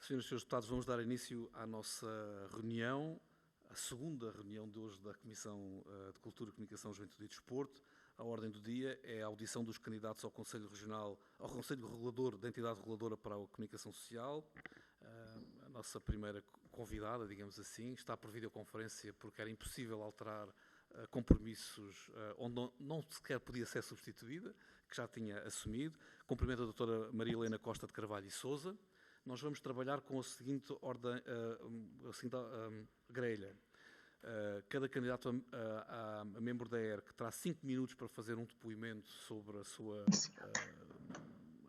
Senhoras e senhores deputados, vamos dar início à nossa reunião, a segunda reunião de hoje da Comissão de Cultura, Comunicação, Juventude e Desporto. A ordem do dia é a audição dos candidatos ao Conselho Regional, ao Conselho Regulador da Entidade Reguladora para a Comunicação Social. A nossa primeira convidada, digamos assim, está por videoconferência porque era impossível alterar compromissos onde não sequer podia ser substituída, que já tinha assumido. Cumprimento a doutora Maria Helena Costa de Carvalho e Sousa. Nós vamos trabalhar com a seguinte grelha. Cada candidato a membro da ERC terá 5 minutos para fazer um depoimento sobre as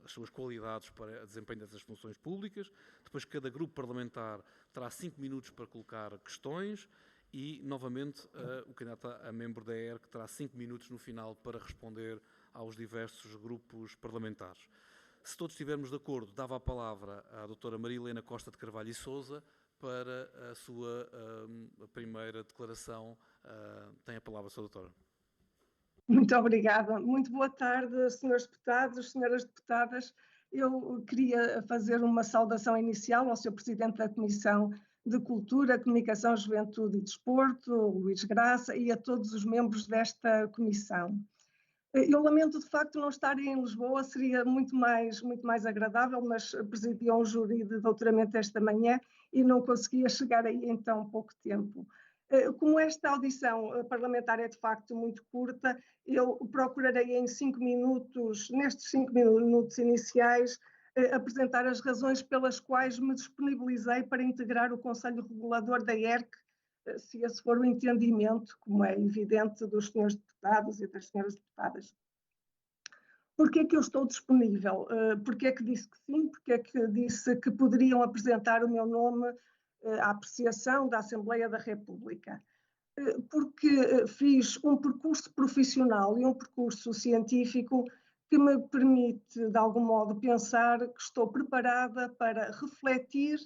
suas qualidades para desempenho dessas funções públicas. Depois, cada grupo parlamentar terá 5 minutos para colocar questões e, novamente, o candidato a membro da ERC terá 5 minutos no final para responder aos diversos grupos parlamentares. Se todos estivermos de acordo, dava a palavra à doutora Maria Helena Costa de Carvalho e Sousa para a sua primeira declaração. Tem a palavra, Sra. Doutora. Muito obrigada. Muito boa tarde, senhores deputados, senhoras deputadas. Eu queria fazer uma saudação inicial ao Sr. Presidente da Comissão de Cultura, Comunicação, Juventude e Desporto, Luís Graça, e a todos os membros desta comissão. Eu lamento, de facto, não estar em Lisboa, seria muito mais agradável, mas presidia um júri de doutoramento esta manhã e não conseguia chegar aí em tão pouco tempo. Como esta audição parlamentar é, de facto, muito curta, eu procurarei em 5 minutos, nestes 5 minutos iniciais, apresentar as razões pelas quais me disponibilizei para integrar o Conselho Regulador da ERC, se esse for o entendimento, como é evidente, dos senhores deputados e das senhoras deputadas. Porquê é que eu estou disponível? Porquê é que disse que sim? Porquê é que disse que poderiam apresentar o meu nome à apreciação da Assembleia da República? Porque fiz um percurso profissional e um percurso científico que me permite, de algum modo, pensar que estou preparada para refletir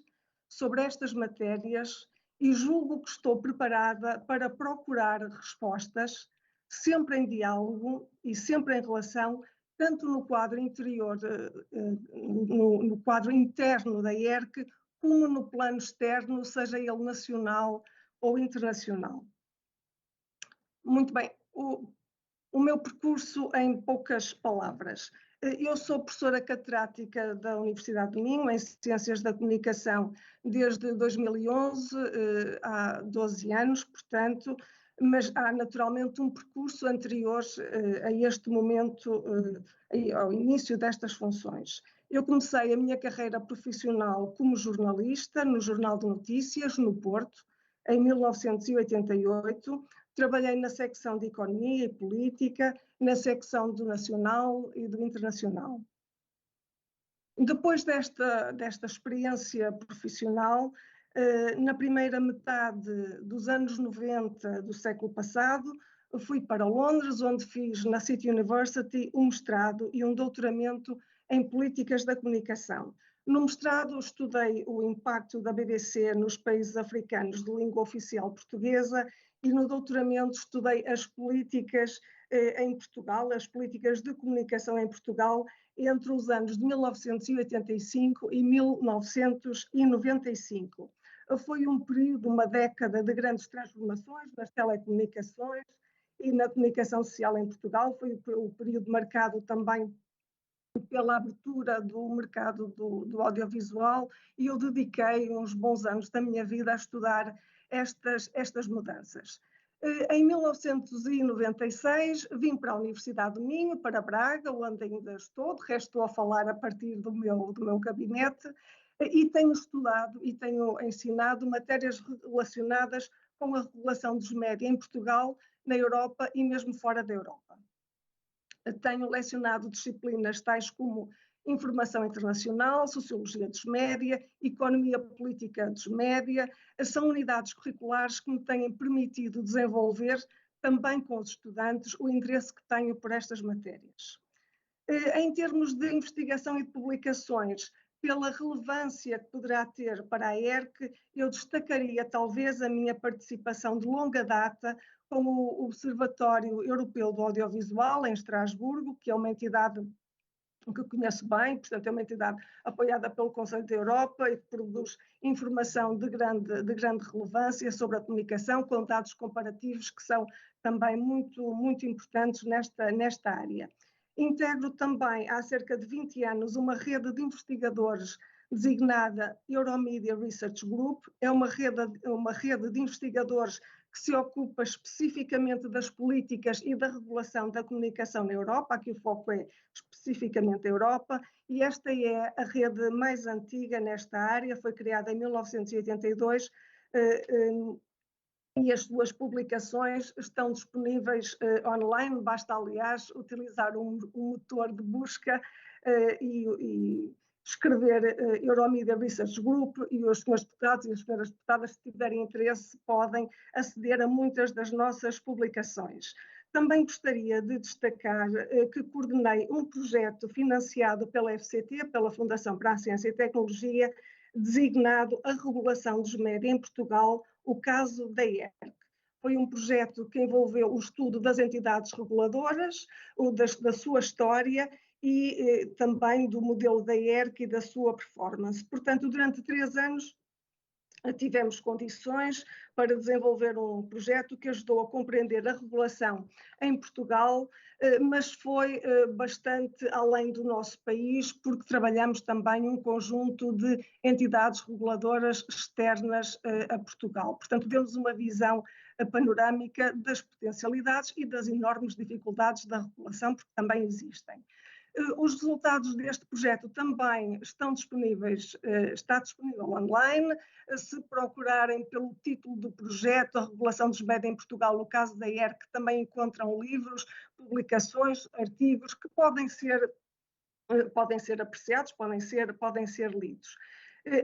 sobre estas matérias e julgo que estou preparada para procurar respostas, sempre em diálogo e sempre em relação, tanto no quadro interior, no quadro interno da ERC, como no plano externo, seja ele nacional ou internacional. Muito bem, o meu percurso em poucas palavras. Eu sou professora catedrática da Universidade de Minho, em Ciências da Comunicação, desde 2011, há 12 anos, portanto, mas há naturalmente um percurso anterior a este momento, ao início destas funções. Eu comecei a minha carreira profissional como jornalista no Jornal de Notícias, no Porto, em 1988, trabalhei na secção de Economia e Política, na secção do Nacional e do Internacional. Depois desta experiência profissional, na primeira metade dos anos 90 do século passado, fui para Londres, onde fiz na City University um mestrado e um doutoramento em Políticas da Comunicação. No mestrado, estudei o impacto da BBC nos países africanos de língua oficial portuguesa e no doutoramento estudei as políticas em Portugal, as políticas de comunicação em Portugal entre os anos de 1985 e 1995. Foi um período, uma década de grandes transformações nas telecomunicações e na comunicação social em Portugal. Foi o período marcado também pela abertura do mercado do audiovisual e eu dediquei uns bons anos da minha vida a estudar estas mudanças. Em 1996 vim para a Universidade de Minho, para Braga, onde ainda estou, de resto estou a falar a partir do meu gabinete, e tenho estudado e tenho ensinado matérias relacionadas com a regulação dos média em Portugal, na Europa e mesmo fora da Europa. Tenho lecionado disciplinas tais como Informação Internacional, Sociologia dos Média, Economia Política dos Média. São unidades curriculares que me têm permitido desenvolver, também com os estudantes, o interesse que tenho por estas matérias. Em termos de investigação e de publicações, pela relevância que poderá ter para a ERC, eu destacaria talvez a minha participação de longa data com o Observatório Europeu do Audiovisual, em Estrasburgo, que é uma entidade que eu conheço bem, portanto é uma entidade apoiada pelo Conselho da Europa e que produz informação de grande relevância sobre a comunicação, com dados comparativos que são também muito importantes nesta área. Integro também, há cerca de 20 anos, uma rede de investigadores designada Euromedia Research Group. É uma rede de investigadores que se ocupa especificamente das políticas e da regulação da comunicação na Europa. Aqui o foco é especificamente a Europa, e esta é a rede mais antiga nesta área, foi criada em 1982, e as suas publicações estão disponíveis online. Basta, aliás, utilizar um motor de busca e escrever Euromedia Research Group, e os senhores deputados e as senhoras deputadas, se tiverem interesse, podem aceder a muitas das nossas publicações. Também gostaria de destacar que coordenei um projeto financiado pela FCT, pela Fundação para a Ciência e Tecnologia, designado A Regulação dos Média em Portugal, o caso da ERC. Foi um projeto que envolveu o estudo das entidades reguladoras, da sua história e também do modelo da ERC e da sua performance. Portanto, durante 3 anos, tivemos condições para desenvolver um projeto que ajudou a compreender a regulação em Portugal, mas foi bastante além do nosso país, porque trabalhamos também um conjunto de entidades reguladoras externas a Portugal. Portanto, demos uma visão panorâmica das potencialidades e das enormes dificuldades da regulação, porque também existem. Os resultados deste projeto também estão disponíveis, está disponível online. Se procurarem pelo título do projeto, A Regulação dos Média em Portugal, no caso da ERC, também encontram livros, publicações, artigos que podem ser apreciados, podem ser lidos.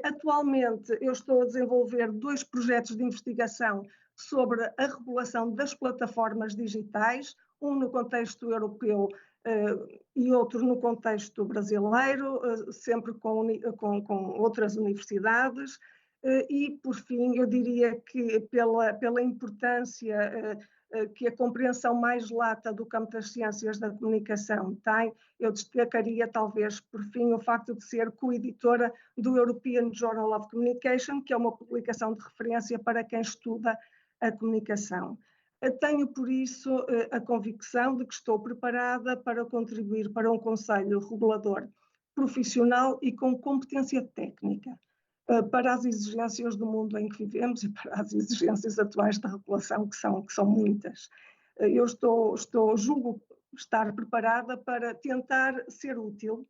Atualmente eu estou a desenvolver 2 projetos de investigação sobre a regulação das plataformas digitais, um no contexto europeu e outro no contexto brasileiro, sempre com outras universidades. E, por fim, eu diria que pela importância que a compreensão mais lata do campo das ciências da comunicação tem, eu destacaria talvez, por fim, o facto de ser coeditora do European Journal of Communication, que é uma publicação de referência para quem estuda a comunicação. Tenho, por isso, a convicção de que estou preparada para contribuir para um conselho regulador profissional e com competência técnica para as exigências do mundo em que vivemos e para as exigências atuais da regulação, que são muitas. Eu julgo estar preparada para tentar ser útil,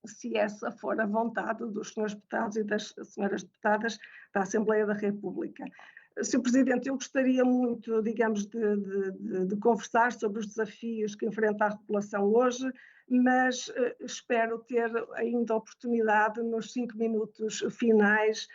se essa for a vontade dos senhores deputados e das senhoras deputadas da Assembleia da República. Sr. Presidente, eu gostaria muito, digamos, de conversar sobre os desafios que enfrenta a regulação hoje, mas espero ter ainda a oportunidade nos 5 minutos finais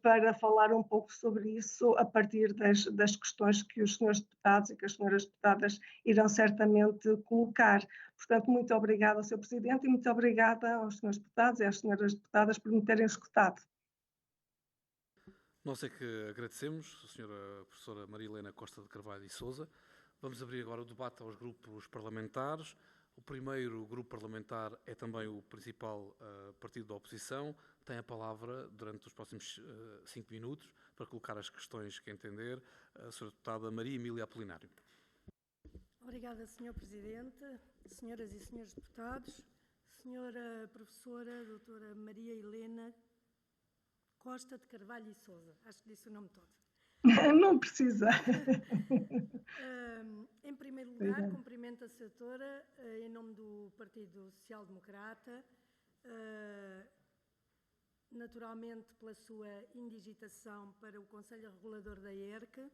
para falar um pouco sobre isso a partir das questões que os senhores deputados e que as senhoras deputadas irão certamente colocar. Portanto, muito obrigada, Sr. Presidente, e muito obrigada aos senhores deputados e às senhoras deputadas por me terem escutado. Nós é que agradecemos, a senhora professora Maria Helena Costa de Carvalho e Sousa. Vamos abrir agora o debate aos grupos parlamentares. O primeiro grupo parlamentar é também o principal partido da oposição. Tem a palavra durante os próximos 5 minutos para colocar as questões que entender. A senhora deputada Maria Emília Apolinário. Obrigada, Sr. Presidente, senhoras e senhores deputados, senhora professora doutora Maria Helena Costa de Carvalho e Sousa. Acho que disse o nome todo. Não precisa. Em primeiro lugar, cumprimento a setora em nome do Partido Social Democrata, naturalmente pela sua indigitação para o Conselho Regulador da ERC.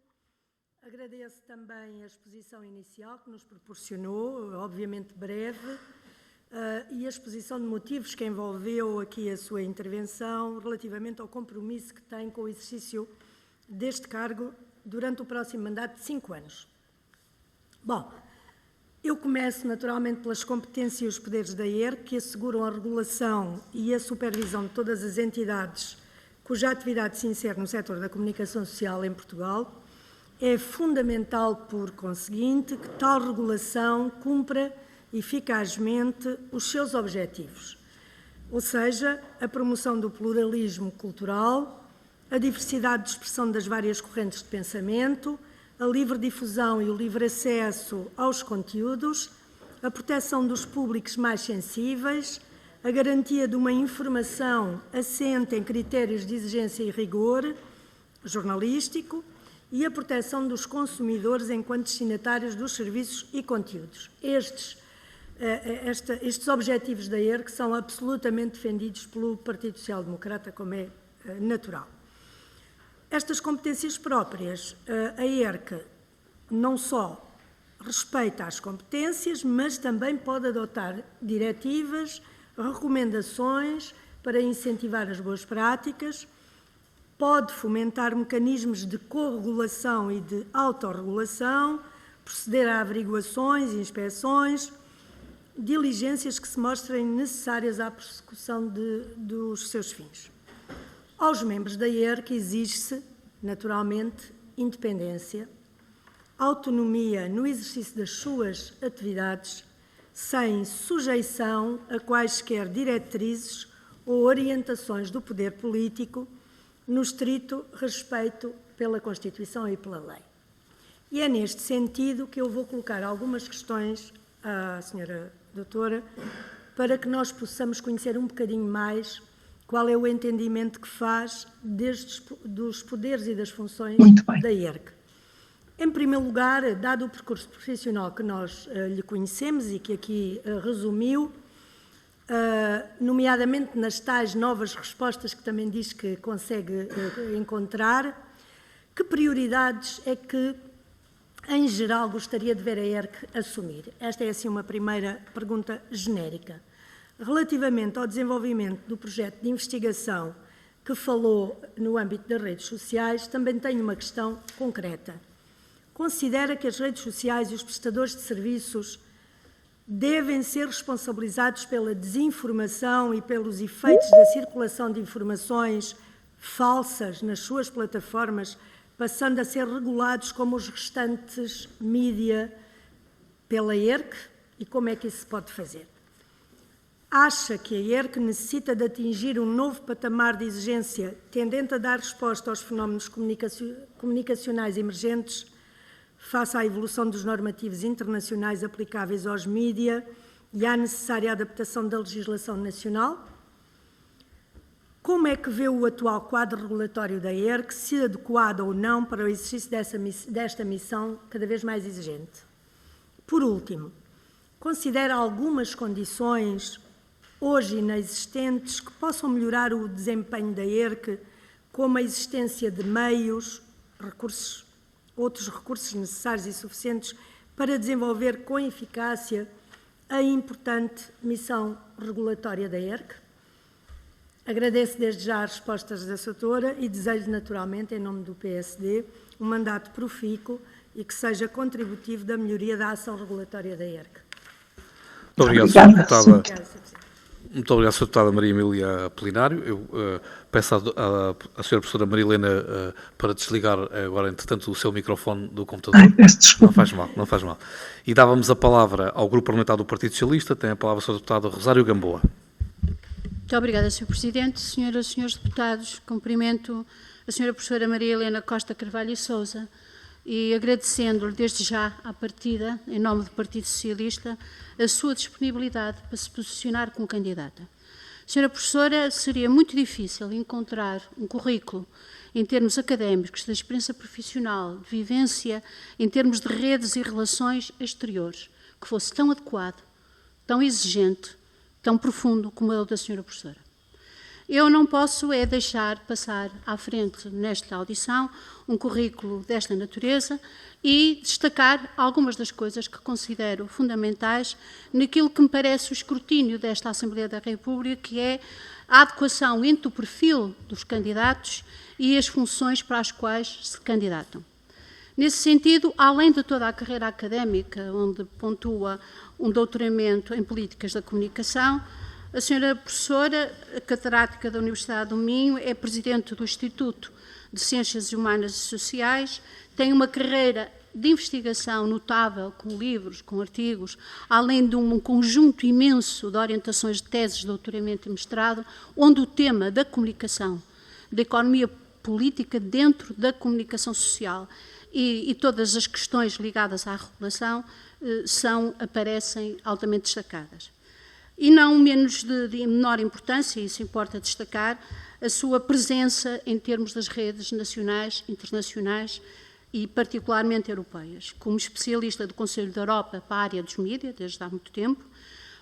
Agradeço também a exposição inicial que nos proporcionou, obviamente breve, e a exposição de motivos que envolveu aqui a sua intervenção relativamente ao compromisso que tem com o exercício deste cargo durante o próximo mandato de 5 anos. Bom, eu começo naturalmente pelas competências e os poderes da ERC, que asseguram a regulação e a supervisão de todas as entidades cuja atividade se insere no setor da comunicação social em Portugal. É fundamental, por conseguinte, que tal regulação cumpra eficazmente os seus objetivos, ou seja, a promoção do pluralismo cultural, a diversidade de expressão das várias correntes de pensamento, a livre difusão e o livre acesso aos conteúdos, a proteção dos públicos mais sensíveis, a garantia de uma informação assente em critérios de exigência e rigor jornalístico e a proteção dos consumidores enquanto destinatários dos serviços e conteúdos. Estes objetivos da ERC são absolutamente defendidos pelo Partido Social Democrata, como é natural. Estas competências próprias, a ERC não só respeita as competências, mas também pode adotar diretivas, recomendações para incentivar as boas práticas, pode fomentar mecanismos de corregulação e de autorregulação, proceder a averiguações e inspeções, diligências que se mostrem necessárias à persecução dos seus fins. Aos membros da ERC exige-se, naturalmente, independência, autonomia no exercício das suas atividades, sem sujeição a quaisquer diretrizes ou orientações do poder político, no estrito respeito pela Constituição e pela lei. E é neste sentido que eu vou colocar algumas questões à Sra. Doutora, para que nós possamos conhecer um bocadinho mais qual é o entendimento que faz dos poderes e das funções da ERC. Em primeiro lugar, dado o percurso profissional que nós lhe conhecemos e que aqui resumiu, nomeadamente nas tais novas respostas que também diz que consegue encontrar, que prioridades é que, em geral, gostaria de ver a ERC assumir? Esta é, assim, uma primeira pergunta genérica. Relativamente ao desenvolvimento do projeto de investigação que falou no âmbito das redes sociais, também tenho uma questão concreta. Considera que as redes sociais e os prestadores de serviços devem ser responsabilizados pela desinformação e pelos efeitos da circulação de informações falsas nas suas plataformas, passando a ser regulados como os restantes mídia pela ERC? E como é que isso se pode fazer? Acha que a ERC necessita de atingir um novo patamar de exigência tendente a dar resposta aos fenómenos comunicacionais emergentes face à evolução dos normativos internacionais aplicáveis aos mídia e à necessária adaptação da legislação nacional? Como é que vê o atual quadro regulatório da ERC, se adequado ou não para o exercício desta missão cada vez mais exigente? Por último, considera algumas condições hoje inexistentes que possam melhorar o desempenho da ERC, como a existência de meios, outros recursos necessários e suficientes para desenvolver com eficácia a importante missão regulatória da ERC? Agradeço desde já as respostas da Doutora e desejo naturalmente, em nome do PSD, um mandato profícuo e que seja contributivo da melhoria da ação regulatória da ERC. Muito obrigado, Sra. Deputada. Muito obrigado, Sra. Deputada Maria Emília Apolinário. Eu peço à Sra. Professora Maria Helena para desligar agora, entretanto, o seu microfone do computador. Peço desculpa. Não faz mal, não faz mal. E dávamos a palavra ao Grupo Parlamentar do Partido Socialista. Tem a palavra a Sra. Deputada Rosário Gamboa. Muito obrigada, Sr. Presidente. Senhoras e senhores deputados, cumprimento a Sra. Professora Maria Helena Costa Carvalho e Sousa e agradecendo-lhe desde já à partida, em nome do Partido Socialista, a sua disponibilidade para se posicionar como candidata. Senhora Professora, seria muito difícil encontrar um currículo em termos académicos, de experiência profissional, de vivência, em termos de redes e relações exteriores, que fosse tão adequado, tão exigente, tão profundo como é o da Senhora Professora. Eu não posso deixar passar à frente nesta audição um currículo desta natureza e destacar algumas das coisas que considero fundamentais naquilo que me parece o escrutínio desta Assembleia da República, que é a adequação entre o perfil dos candidatos e as funções para as quais se candidatam. Nesse sentido, além de toda a carreira académica, onde pontua um doutoramento em Políticas da Comunicação, a senhora professora catedrática da Universidade do Minho é presidente do Instituto de Ciências Humanas e Sociais, tem uma carreira de investigação notável, com livros, com artigos, além de um conjunto imenso de orientações de teses de doutoramento e mestrado, onde o tema da comunicação, da economia política dentro da comunicação social e todas as questões ligadas à regulação aparecem altamente destacadas. E não menos de menor importância, isso importa destacar, a sua presença em termos das redes nacionais, internacionais e particularmente europeias. Como especialista do Conselho da Europa para a área dos mídias, desde há muito tempo,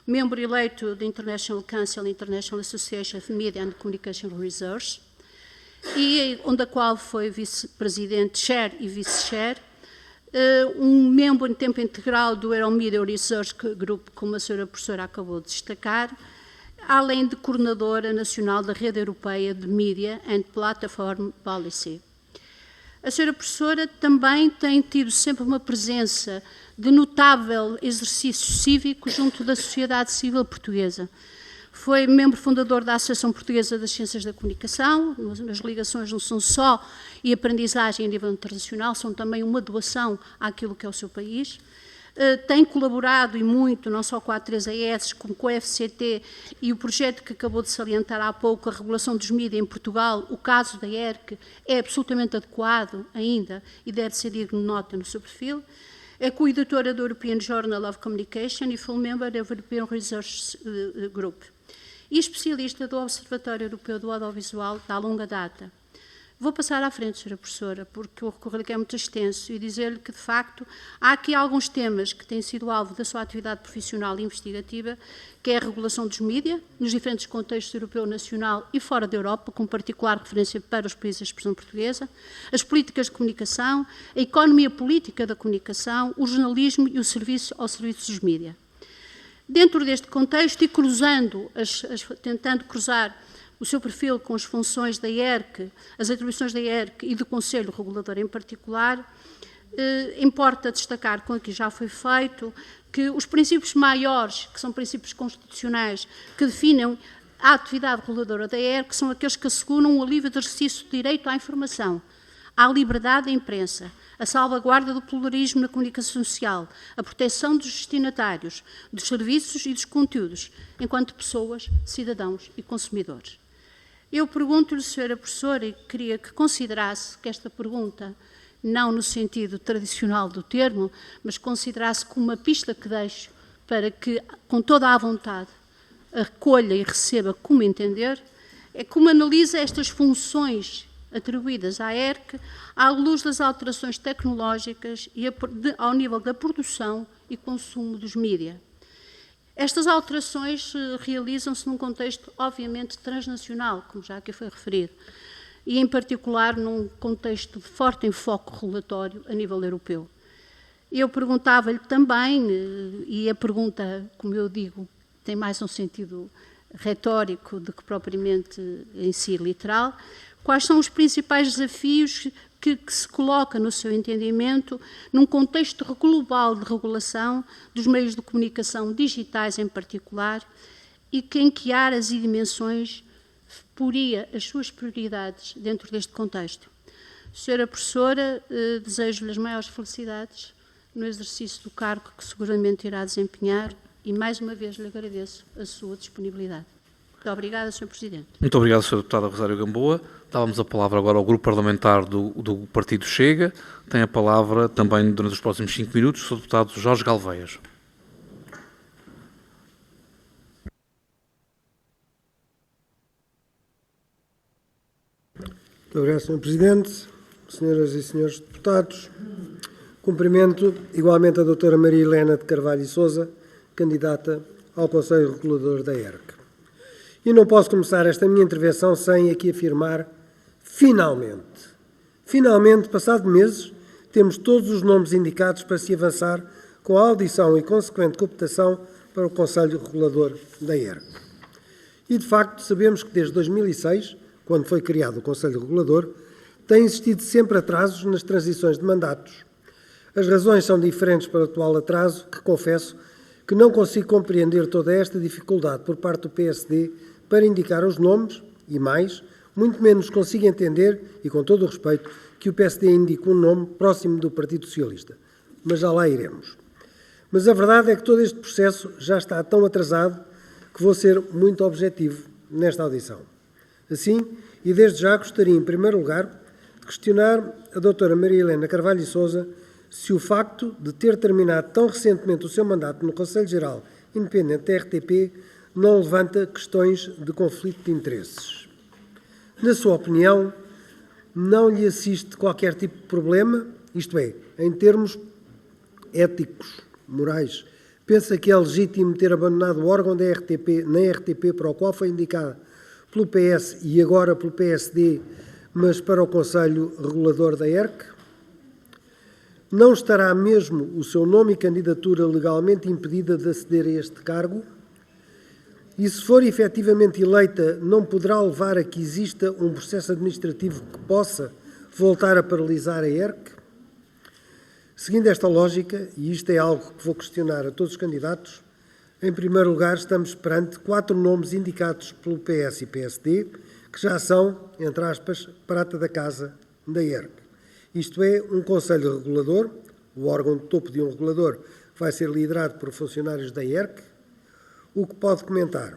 membro eleito do International Council, International Association of Media and Communication Research, e onde a qual foi vice-presidente, chair e vice-chair, um membro em tempo integral do Euromedia Research Group, como a senhora professora acabou de destacar, além de coordenadora nacional da Rede Europeia de Media and Platform Policy. A senhora professora também tem tido sempre uma presença de notável exercício cívico junto da sociedade civil portuguesa. Foi membro fundador da Associação Portuguesa das Ciências da Comunicação. As ligações não são só e aprendizagem a nível internacional, são também uma doação àquilo que é o seu país. Tem colaborado e muito, não só com a A3AS, como com a FCT e o projeto que acabou de salientar há pouco, a regulação dos mídias em Portugal, o caso da ERC, é absolutamente adequado ainda e deve ser digno de nota no seu perfil. É co-editora do European Journal of Communication e full member da European Research Group. E especialista do Observatório Europeu do Audiovisual da longa data. Vou passar à frente, senhora professora, porque o recorrido é muito extenso e dizer-lhe que, de facto, há aqui alguns temas que têm sido alvo da sua atividade profissional e investigativa, que é a regulação dos mídias, nos diferentes contextos europeu, nacional e fora da Europa, com particular referência para os países de expressão portuguesa, as políticas de comunicação, a economia política da comunicação, o jornalismo e o serviço ao serviço dos mídias. Dentro deste contexto e tentando cruzar o seu perfil com as funções da ERC, as atribuições da ERC e do Conselho Regulador em particular, importa destacar, como aqui já foi feito, que os princípios maiores, que são princípios constitucionais, que definem a atividade reguladora da ERC, são aqueles que asseguram o livre exercício do direito à informação, à liberdade da imprensa, a salvaguarda do pluralismo na comunicação social, a proteção dos destinatários, dos serviços e dos conteúdos, enquanto pessoas, cidadãos e consumidores. Eu pergunto-lhe, senhora professora, e queria que considerasse que esta pergunta, não no sentido tradicional do termo, mas considerasse como uma pista que deixo para que, com toda a vontade, acolha e receba como entender, é como analisa estas funções atribuídas à ERC à luz das alterações tecnológicas e ao nível da produção e consumo dos mídias. Estas alterações realizam-se num contexto, obviamente, transnacional, como já aqui foi referido, e, em particular, num contexto de forte enfoque regulatório a nível europeu. Eu perguntava-lhe também, e a pergunta, como eu digo, tem mais um sentido retórico do que propriamente em si literal, quais são os principais desafios que se coloca, no seu entendimento, num contexto global de regulação dos meios de comunicação digitais em particular, e em que áreas e dimensões poria as suas prioridades dentro deste contexto. Senhora professora, desejo-lhe as maiores felicidades no exercício do cargo que seguramente irá desempenhar e, mais uma vez, lhe agradeço a sua disponibilidade. Muito obrigada, Sr. Presidente. Muito obrigado, Sra. Deputada Rosário Gamboa. Dávamos a palavra agora ao Grupo Parlamentar do Partido Chega. Tem a palavra também, durante os próximos 5 minutos, o Sr. Deputado Jorge Galveias. Muito obrigado, Sr. Presidente, senhoras e senhores deputados. Cumprimento igualmente a doutora Maria Helena de Carvalho e Sousa, candidata ao Conselho Regulador da ERC. E não posso começar esta minha intervenção sem aqui afirmar, finalmente, passado meses, temos todos os nomes indicados para se avançar com a audição e consequente cooptação para o Conselho Regulador da ERC. E, de facto, sabemos que desde 2006, quando foi criado o Conselho Regulador, tem existido sempre atrasos nas transições de mandatos. As razões são diferentes para o atual atraso, que confesso que não consigo compreender toda esta dificuldade por parte do PSD para indicar os nomes, e mais, muito menos consigo entender, e com todo o respeito, que o PSD indique um nome próximo do Partido Socialista, mas já lá iremos. Mas a verdade é que todo este processo já está tão atrasado que vou ser muito objetivo nesta audição. Assim, e desde já gostaria, em primeiro lugar, de questionar a doutora Maria Helena Carvalho e Sousa se o facto de ter terminado tão recentemente o seu mandato no Conselho Geral Independente da RTP não levanta questões de conflito de interesses. Na sua opinião, não lhe assiste qualquer tipo de problema, isto é, em termos éticos, morais. Pensa que é legítimo ter abandonado o órgão da RTP, na RTP, para o qual foi indicado pelo PS e agora pelo PSD, mas para o Conselho Regulador da ERC? Não estará mesmo o seu nome e candidatura legalmente impedida de aceder a este cargo? E se for efetivamente eleita, não poderá levar a que exista um processo administrativo que possa voltar a paralisar a ERC? Seguindo esta lógica, e isto é algo que vou questionar a todos os candidatos, em primeiro lugar estamos perante 4 nomes indicados pelo PS e PSD, que já são, entre aspas, prata da casa da ERC. Isto é, um Conselho Regulador, o órgão de topo de um regulador, vai ser liderado por funcionários da ERC. O que pode comentar?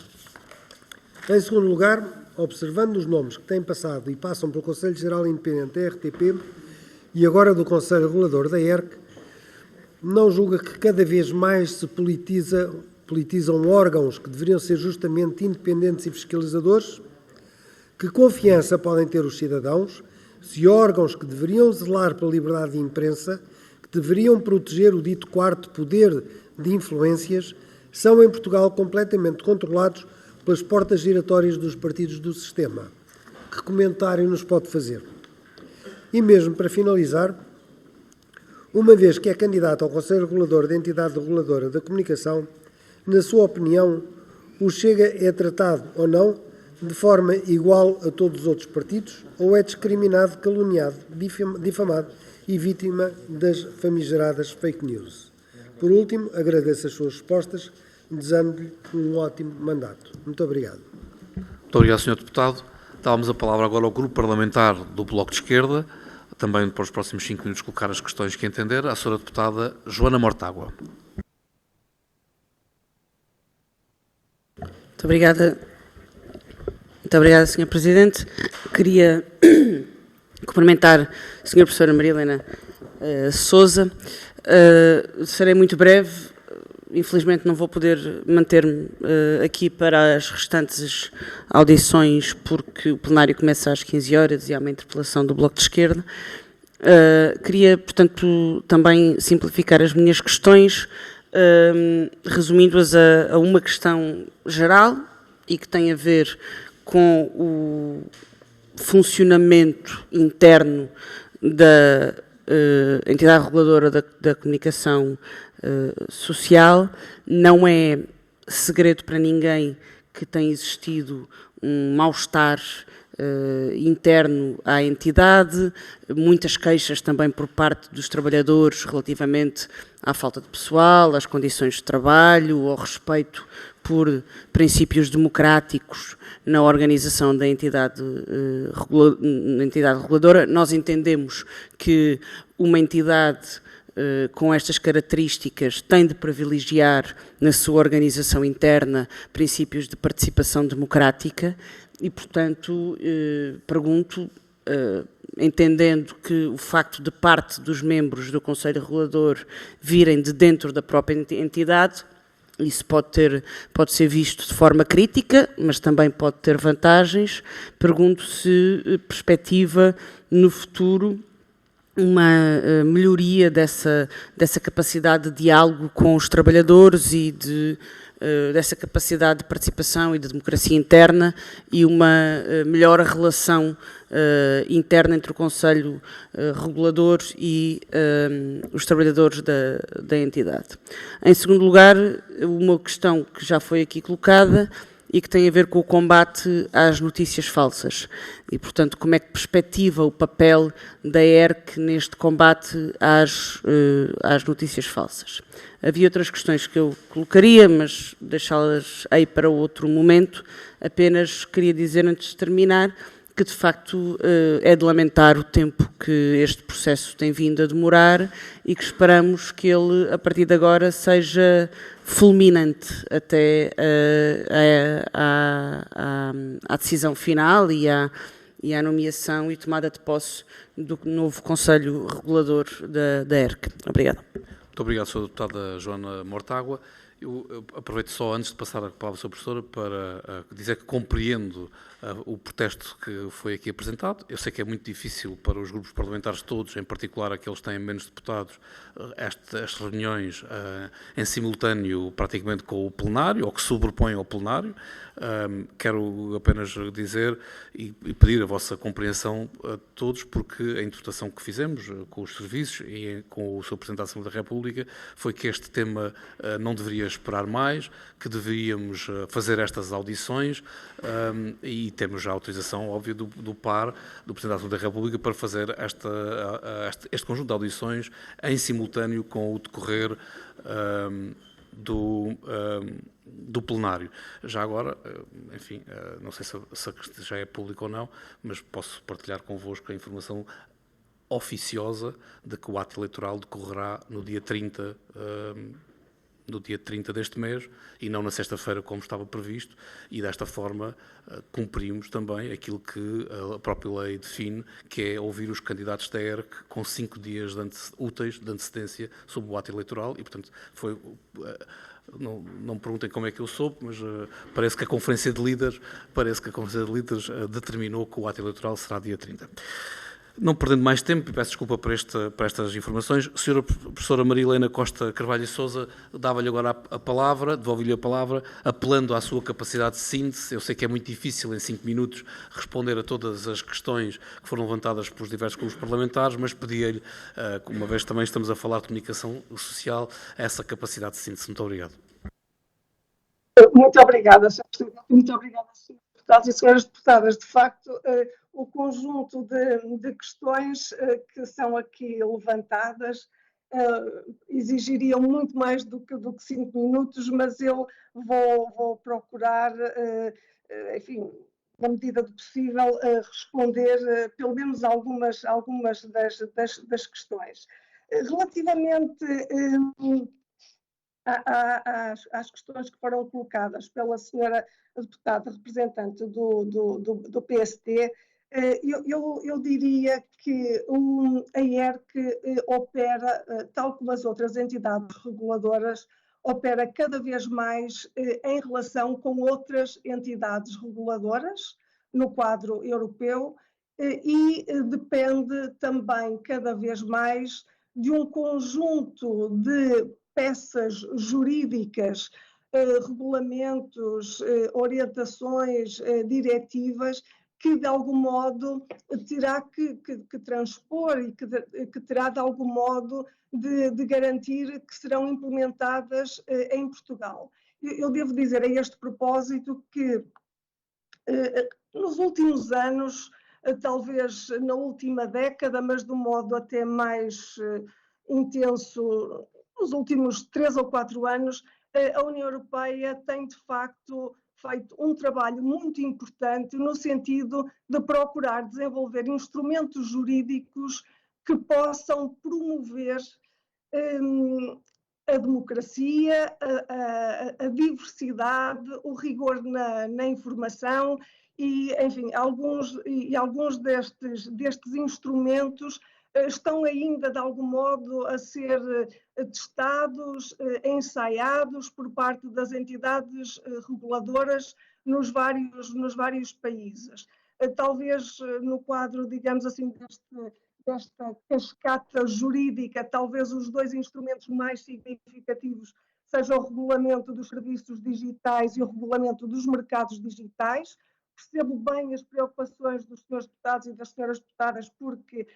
Em segundo lugar, observando os nomes que têm passado e passam pelo Conselho Geral Independente da RTP e agora do Conselho Regulador da ERC, não julga que cada vez mais se politizam órgãos que deveriam ser justamente independentes e fiscalizadores? Que confiança podem ter os cidadãos se órgãos que deveriam zelar pela liberdade de imprensa, que deveriam proteger o dito quarto poder de influências, são em Portugal completamente controlados pelas portas giratórias dos partidos do sistema? Que comentário nos pode fazer? E mesmo para finalizar, uma vez que é candidato ao Conselho Regulador da entidade reguladora da comunicação, na sua opinião, o Chega é tratado ou não de forma igual a todos os outros partidos ou é discriminado, caluniado, difamado e vítima das famigeradas fake news? Por último, agradeço as suas respostas, desejando-lhe um ótimo mandato. Muito obrigado. Muito obrigado, Sr. Deputado. Dávamos a palavra agora ao Grupo Parlamentar do Bloco de Esquerda, também para os próximos 5 minutos colocar as questões que entender, à Sra. Deputada Joana Mortágua. Muito obrigada, Sr. Presidente. Queria cumprimentar a Sra. Professora Maria Helena Sousa. Serei muito breve. Infelizmente não vou poder manter-me aqui para as restantes audições, porque o plenário começa às 15 horas e há uma interpelação do Bloco de Esquerda. Queria, portanto, também simplificar as minhas questões, resumindo-as a uma questão geral e que tem a ver com o funcionamento interno da entidade reguladora da comunicação social. Não é segredo para ninguém que tem existido um mal-estar interno à entidade, muitas queixas também por parte dos trabalhadores relativamente à falta de pessoal, às condições de trabalho, ao respeito por princípios democráticos na organização da entidade reguladora. Nós entendemos que uma entidade com estas características tem de privilegiar na sua organização interna princípios de participação democrática e, portanto, pergunto, entendendo que o facto de parte dos membros do Conselho Regulador virem de dentro da própria entidade, isso pode ser visto de forma crítica, mas também pode ter vantagens. Pergunto se perspectiva no futuro uma melhoria dessa capacidade de diálogo com os trabalhadores e dessa capacidade de participação e de democracia interna e uma melhor relação interna entre o Conselho Regulador e os trabalhadores da entidade. Em segundo lugar, uma questão que já foi aqui colocada e que tem a ver com o combate às notícias falsas. E, portanto, como é que perspectiva o papel da ERC neste combate às notícias falsas? Havia outras questões que eu colocaria, mas deixá-las aí para outro momento. Apenas queria dizer, antes de terminar, que de facto é de lamentar o tempo que este processo tem vindo a demorar e que esperamos que ele, a partir de agora, seja fulminante até à decisão final e à nomeação e tomada de posse do novo Conselho Regulador da ERC. Obrigada. Muito obrigado, Sra. Deputada Joana Mortágua. Eu aproveito só, antes de passar a palavra à Sra. Professora, para dizer que compreendo o protesto que foi aqui apresentado. Eu sei que é muito difícil para os grupos parlamentares todos, em particular aqueles que têm menos deputados, estas reuniões em simultâneo praticamente com o plenário, ou que sobrepõem ao plenário. Quero apenas dizer e pedir a vossa compreensão a todos, porque a interpretação que fizemos com os serviços e com o Sr. Presidente da Assembleia da República foi que este tema não deveria esperar mais, que deveríamos fazer estas audições e temos já a autorização, óbvio, do PAR, do Presidente da Assembleia da República, para fazer este conjunto de audições em simultâneo com o decorrer do plenário. Já agora, enfim, não sei se já é público ou não, mas posso partilhar convosco a informação oficiosa de que o ato eleitoral decorrerá no dia 30 deste mês e não na sexta-feira como estava previsto, e desta forma cumprimos também aquilo que a própria lei define, que é ouvir os candidatos da ERC com 5 dias úteis de antecedência sobre o ato eleitoral e, portanto, foi... Não me perguntem como é que eu soube, mas parece que a Conferência de Líderes determinou que o ato eleitoral será dia 30. Não perdendo mais tempo, e peço desculpa por estas informações, a Sra. Professora Maria Helena Costa Carvalho e Sousa dava-lhe agora a palavra, devolve-lhe a palavra, apelando à sua capacidade de síntese. Eu sei que é muito difícil em 5 minutos responder a todas as questões que foram levantadas pelos diversos grupos parlamentares, mas pedia-lhe, uma vez também estamos a falar de comunicação social, essa capacidade de síntese. Muito obrigado. Muito obrigada, Sr. Presidente. Muito obrigada, Srs. Deputados e Sras. Deputadas. De facto, o conjunto de questões que são aqui levantadas exigiriam muito mais do que 5 minutos, mas eu vou procurar, enfim, na medida do possível, responder pelo menos algumas das questões. Relativamente às questões que foram colocadas pela senhora deputada representante do PST, eu diria que a ERC opera, tal como as outras entidades reguladoras, opera cada vez mais em relação com outras entidades reguladoras no quadro europeu e depende também cada vez mais de um conjunto de peças jurídicas, regulamentos, orientações, diretivas, que de algum modo terá que transpor e que terá de algum modo de garantir que serão implementadas em Portugal. Eu devo dizer a este propósito que nos últimos anos, talvez na última década, mas de um modo até mais intenso, nos últimos 3 ou 4 anos, a União Europeia tem de facto feito um trabalho muito importante no sentido de procurar desenvolver instrumentos jurídicos que possam promover a democracia, a diversidade, o rigor na informação e, enfim, alguns destes instrumentos estão ainda, de algum modo, a ser testados, ensaiados por parte das entidades reguladoras nos vários países. Talvez no quadro, digamos assim, desta cascata jurídica, talvez os 2 instrumentos mais significativos sejam o regulamento dos serviços digitais e o regulamento dos mercados digitais. Percebo bem as preocupações dos senhores deputados e das senhoras deputadas, porque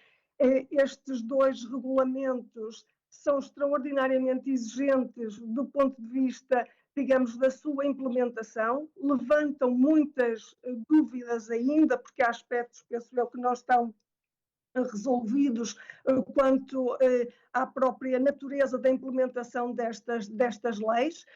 estes 2 regulamentos são extraordinariamente exigentes do ponto de vista, digamos, da sua implementação, levantam muitas dúvidas ainda, porque há aspectos, penso eu, que não estão resolvidos quanto à própria natureza da implementação destas leis.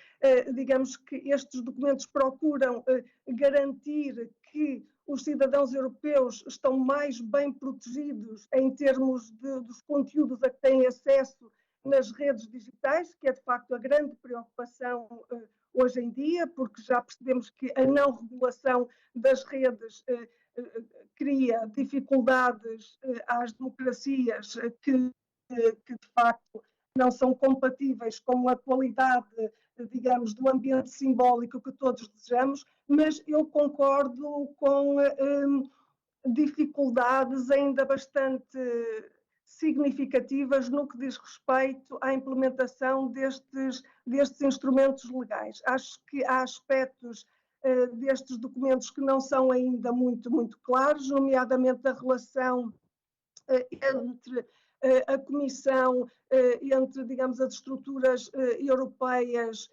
Digamos que estes documentos procuram garantir que os cidadãos europeus estão mais bem protegidos em termos dos conteúdos a que têm acesso nas redes digitais, que é de facto a grande preocupação hoje em dia, porque já percebemos que a não regulação das redes cria dificuldades às democracias que de facto não são compatíveis com a qualidade, digamos, do ambiente simbólico que todos desejamos, mas eu concordo com dificuldades ainda bastante significativas no que diz respeito à implementação destes instrumentos legais. Acho que há aspectos destes documentos que não são ainda muito claros, nomeadamente a relação entre a Comissão, entre, digamos, as estruturas europeias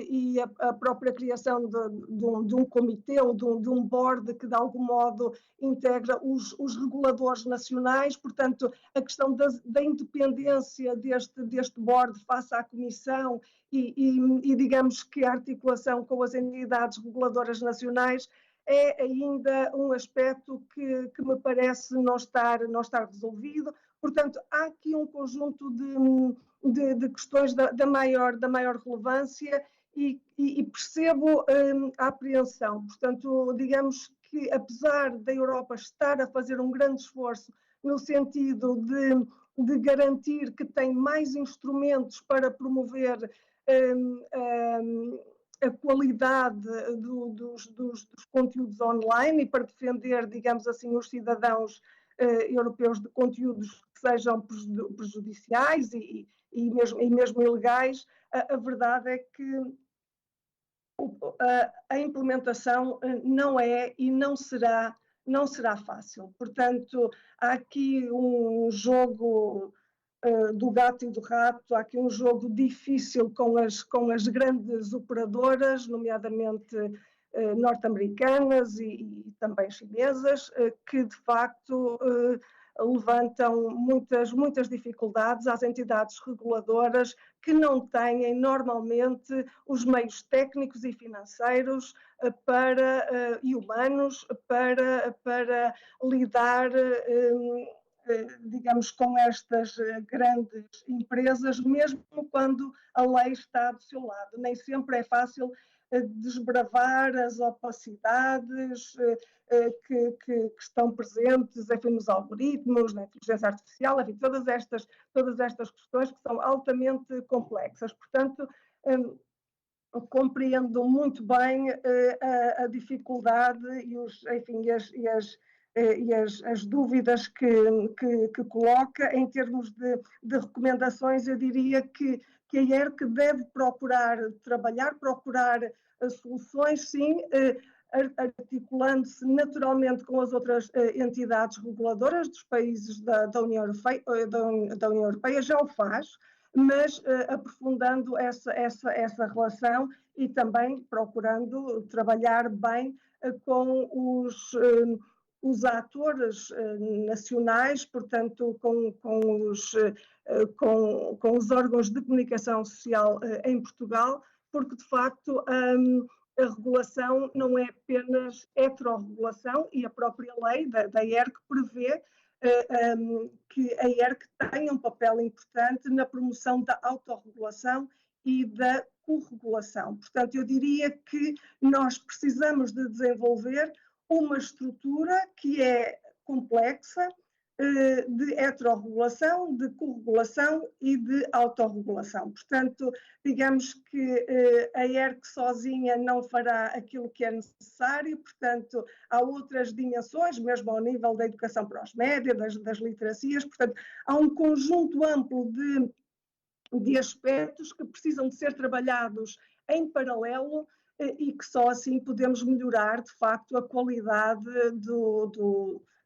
e a própria criação de um comitê ou de um board que, de algum modo, integra os reguladores nacionais. Portanto, a questão da independência deste board face à Comissão e digamos que a articulação com as entidades reguladoras nacionais é ainda um aspecto que me parece não estar resolvido. Portanto, há aqui um conjunto de questões da maior relevância e percebo a apreensão. Portanto, digamos que apesar da Europa estar a fazer um grande esforço no sentido de garantir que tem mais instrumentos para promover a qualidade dos conteúdos online e para defender, digamos assim, os cidadãos europeus de conteúdos que sejam prejudiciais e mesmo ilegais, a verdade é que a implementação não é e não será fácil. Portanto, há aqui um jogo do gato e do rato, há aqui um jogo difícil com as grandes operadoras, nomeadamente norte-americanas e também chinesas, que de facto levantam muitas dificuldades às entidades reguladoras que não têm normalmente os meios técnicos e financeiros e humanos para lidar digamos, com estas grandes empresas, mesmo quando a lei está do seu lado. Nem sempre é fácil desbravar as opacidades que estão presentes, enfim, nos algoritmos, na inteligência artificial, enfim, todas estas questões que são altamente complexas. Portanto, compreendo muito bem a dificuldade e as dúvidas que coloca em termos de recomendações. Eu diria que a IERC deve procurar soluções, sim, articulando-se naturalmente com as outras entidades reguladoras dos países da União Europeia, já o faz, mas aprofundando essa relação e também procurando trabalhar bem com os atores nacionais, regulares, portanto, com os órgãos de comunicação social em Portugal, porque, de facto, a regulação não é apenas heterorregulação, e a própria lei da IERC prevê que a IERC tenha um papel importante na promoção da autorregulação e da corregulação. Portanto, eu diria que nós precisamos de desenvolver uma estrutura que é complexa, de heterorregulação, de corregulação e de autorregulação. Portanto, digamos que a IERC sozinha não fará aquilo que é necessário, portanto, há outras dimensões, mesmo ao nível da educação para os média, das literacias, portanto, há um conjunto amplo de aspectos que precisam de ser trabalhados em paralelo e que só assim podemos melhorar, de facto, a qualidade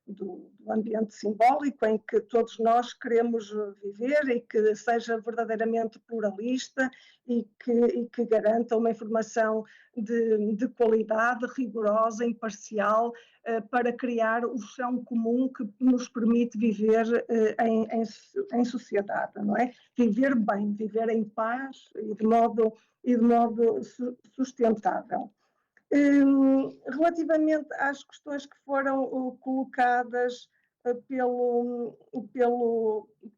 do ambiente simbólico em que todos nós queremos viver e que seja verdadeiramente pluralista e que garanta uma informação de qualidade, rigorosa, imparcial, para criar o chão comum que nos permite viver em sociedade, não é? Viver bem, viver em paz e de modo sustentável. Relativamente às questões que foram colocadas pelo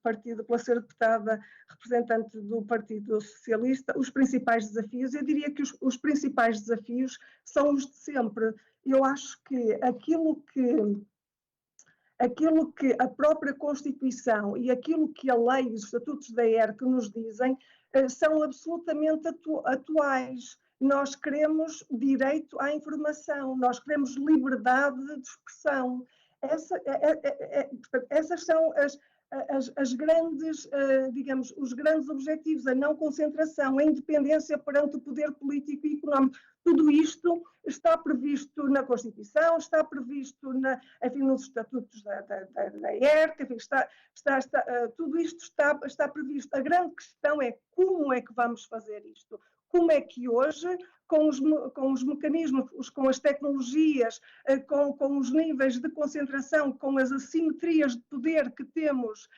partido, pela senhora deputada representante do Partido Socialista, os principais desafios, eu diria que os principais desafios são os de sempre. Eu acho que aquilo que a própria Constituição e aquilo que a lei e os estatutos da ERC nos dizem são absolutamente atuais. Nós queremos direito à informação, nós queremos liberdade de expressão. Essas são as grandes, digamos, os grandes objetivos, a não concentração, a independência perante o poder político e económico. Tudo isto está previsto na Constituição, está previsto enfim, nos estatutos da ERC, enfim, tudo isto está previsto. A grande questão é como é que vamos fazer isto? Como é que hoje, com os mecanismos, com as tecnologias, com os níveis de concentração, com as assimetrias de poder que temos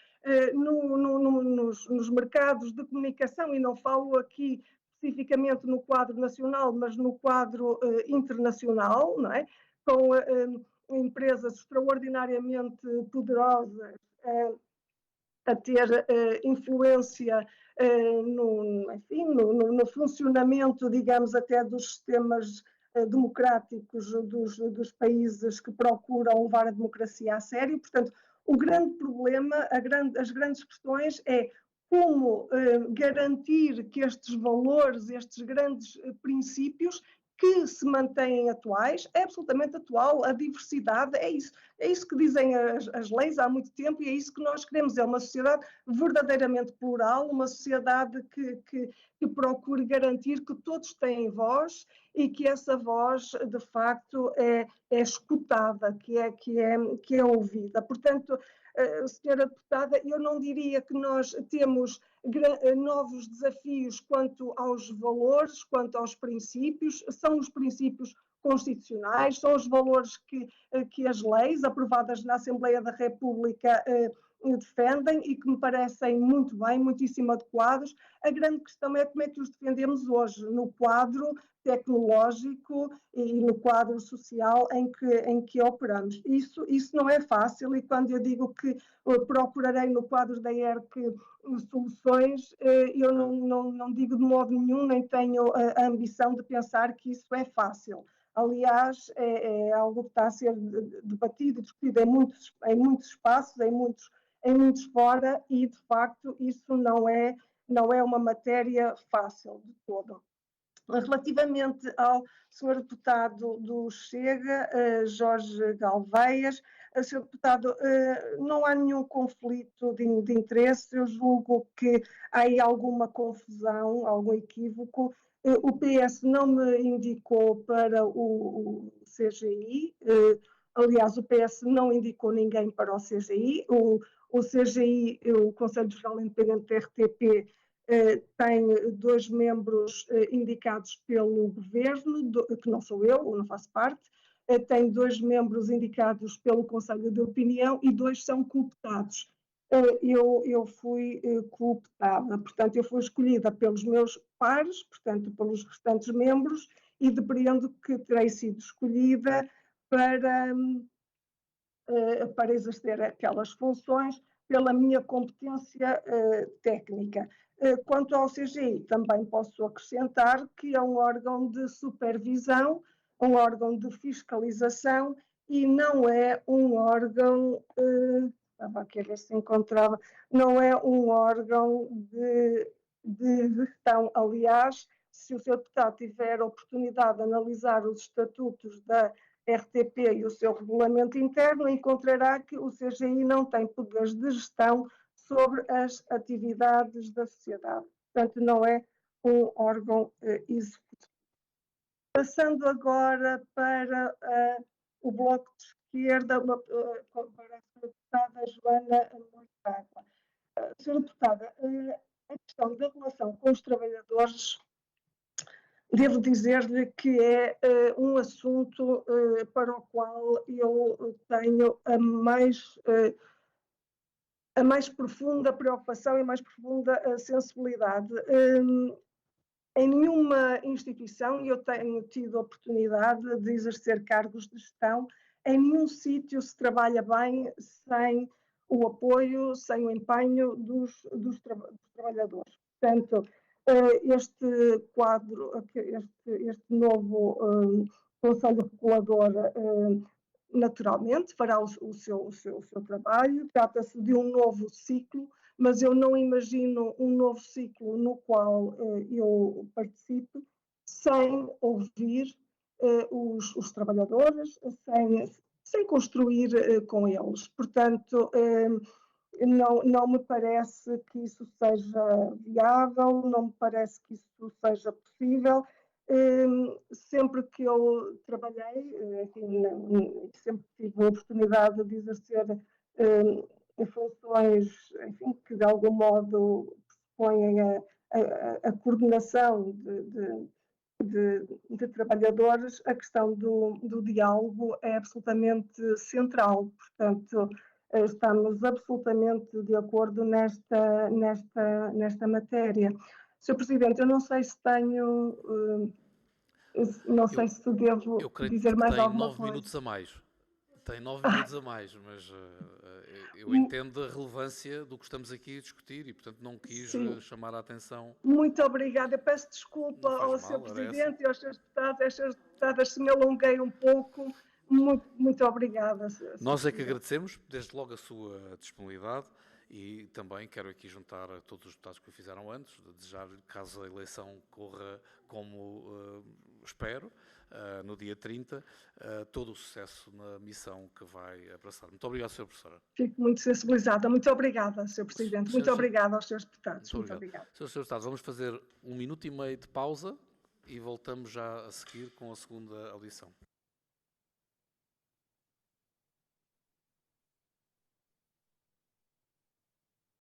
nos mercados de comunicação, e não falo aqui especificamente no quadro nacional, mas no quadro internacional, não é? Com empresas extraordinariamente poderosas a ter influência no funcionamento, digamos, até dos sistemas democráticos dos países que procuram levar a democracia a sério. Portanto, o grande problema, as grandes questões é como garantir que estes valores, estes grandes princípios que se mantêm atuais, é absolutamente atual, a diversidade, é isso que dizem as leis há muito tempo e é isso que nós queremos, é uma sociedade verdadeiramente plural, uma sociedade que procure garantir que todos têm voz e que essa voz, de facto, é escutada, que é ouvida. Portanto, senhora deputada, eu não diria que nós temos novos desafios quanto aos valores, quanto aos princípios, são os princípios constitucionais, são os valores que as leis aprovadas na Assembleia da República defendem e que me parecem muito bem, muitíssimo adequados. A grande questão é como é que os defendemos hoje, no quadro tecnológico e no quadro social em que operamos. Isso não é fácil e quando eu digo que procurarei no quadro da ERC soluções, eu não digo de modo nenhum, nem tenho a ambição de pensar que isso é fácil. Aliás, é algo que está a ser debatido e discutido em muitos espaços, em muitos fora, e de facto isso não é uma matéria fácil de todo. Relativamente ao Sr. Deputado do Chega, Jorge Galveias, Sr. Deputado, não há nenhum conflito de interesse, eu julgo que há aí alguma confusão, algum equívoco. O PS não me indicou para o CGI, aliás, o PS não indicou ninguém para o CGI, o CGI, o Conselho Geral Independente da RTP, tem 2 membros indicados pelo Governo, que não sou eu não faço parte, tem 2 membros indicados pelo Conselho de Opinião e 2 são cooptados. Eu fui cooptada, portanto, eu fui escolhida pelos meus pares, portanto, pelos restantes membros, e depreendo que terei sido escolhida para exercer aquelas funções pela minha competência técnica. Quanto ao CGI, também posso acrescentar que é um órgão de supervisão, um órgão de fiscalização e não é um órgão, estava aqui a ver se encontrava, não é um órgão de gestão. Aliás, se o Sr. Deputado tiver a oportunidade de analisar os estatutos da RTP e o seu regulamento interno, encontrará que o CGI não tem poderes de gestão sobre as atividades da sociedade. Portanto, não é um órgão executivo. Passando agora para o Bloco de esquerda, para a senhora deputada Joana Mortágua. Senhora deputada, a questão da relação com os trabalhadores, devo dizer-lhe que é um assunto para o qual eu tenho a mais profunda preocupação e mais profunda sensibilidade. Em nenhuma instituição, e eu tenho tido a oportunidade de exercer cargos de gestão, em nenhum sítio se trabalha bem sem o apoio, sem o empenho dos trabalhadores. Portanto, este quadro, este novo Conselho Regulador, naturalmente fará o seu trabalho. Trata-se de um novo ciclo, mas eu não imagino um novo ciclo no qual eu participe sem ouvir os trabalhadores, sem construir com eles. Portanto, não me parece que isso seja viável, não me parece que isso seja possível. Sempre que eu trabalhei, enfim, sempre tive a oportunidade de exercer funções, enfim, que de algum modo põem a coordenação de trabalhadores, a questão do diálogo é absolutamente central. Portanto, estamos absolutamente de acordo nesta matéria. Sr. Presidente, eu não sei se tenho, se devo dizer mais alguma coisa. 9 minutos a mais. Tem 9 minutos a mais, mas eu entendo a relevância do que estamos aqui a discutir e, portanto, não quis chamar a atenção. Muito obrigada. Eu peço desculpa ao Sr. Presidente e aos Srs. Deputados, às Sras. Deputadas, se me alonguei um pouco. Muito obrigada. Nós é que agradecemos, desde logo, a sua disponibilidade e também quero aqui juntar a todos os deputados que o fizeram antes, de desejar-lhe, caso a eleição corra como espero, no dia 30, todo o sucesso na missão que vai abraçar. Muito obrigado, Sra. Professora. Fico muito sensibilizada. Muito obrigada, Sr. Presidente. Muito obrigada aos Srs. Deputados. Muito obrigada. Srs. Deputados, vamos fazer 1 minuto e meio de pausa e voltamos já a seguir com a segunda audição.